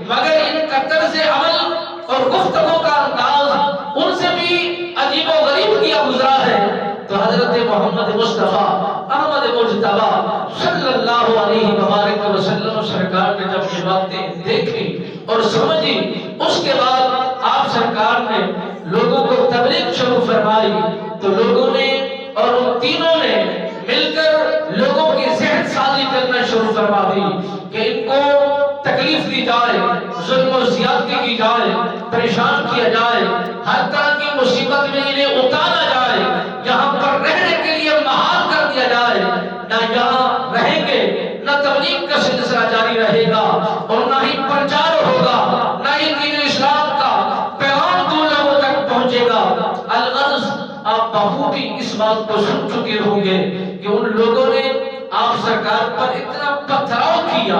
مگر ان کا طرز عمل اور گفتگو کا انداز ان سے بھی عجیب و غریب کیا گزرا ہے۔ تو حضرت محمد مصطفیٰ احمد مجتبیٰ صلی اللہ علیہ وآلہ وسلم سرکار نے جب یہ باتیں دیکھی اور سمجھی، اس کے بعد آپ سرکار نے لوگوں کو تبلیغ شروع فرمائی۔ تو لوگوں نے اور ان تینوں نے مل کر لوگوں کی ذہن سازی کرنا شروع فرما دی کہ ان کو تکلیف دی جائے، ظلم و زیادتی کی جائے، پریشان کیا جائے، ہر طرح کی مصیبت میں انہیں اتارا جائے، یہاں پر رہنے کے لیے محال کر دیا جائے، نہ یہاں رہیں گے، نہ تبلیغ کا سلسلہ جاری رہے گا اور نہ ہی پرچار ہوگا، نہ ہی دین اسلام کا پیغام دو لوگوں تک پہنچے گا۔ الغرض آپ بخوبی اس بات کو سن چکے ہوں گے کہ ان لوگوں نے آپ سرکار پر اتنا پتھراؤ کیا،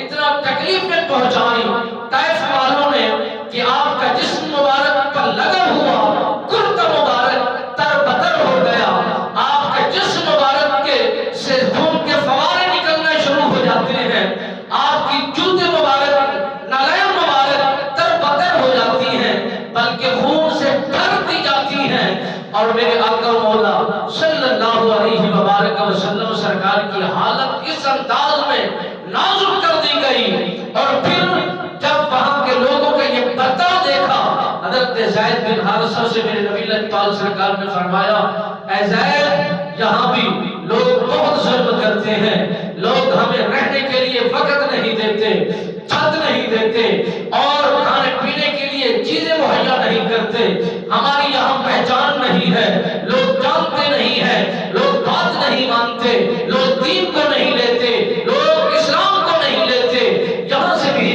اتنا تکلیفیں پہنچائی طائف والوں نے کہ آپ کا جسم مبارک پر لگا ہوا کرتا مبارک تر بتر ہو گیا، آپ کا جسم مبارک کے سے خون کے فوارے نکلنا شروع ہو جاتے ہیں، آپ کی جوتے مبارک نالائن مبارک تر بتر ہو جاتی ہیں، بلکہ خون سے بھرتی جاتی ہیں۔ اور میرے آقا مولا صلی اللہ علیہ وسلم سرکار کی حالت اس انداز میں نازک کر دی گئی۔ اور پھر جب وہاں کے لوگوں کا یہ برتاؤ دیکھا، حضرت زید بن حارثہ سے میرے نبی اللہ پاک سرکار نے فرمایا، اے زید، یہاں بھی لوگ بہت ظلم کرتے ہیں، لوگ ہمیں رہنے کے لیے وقت نہیں دیتے،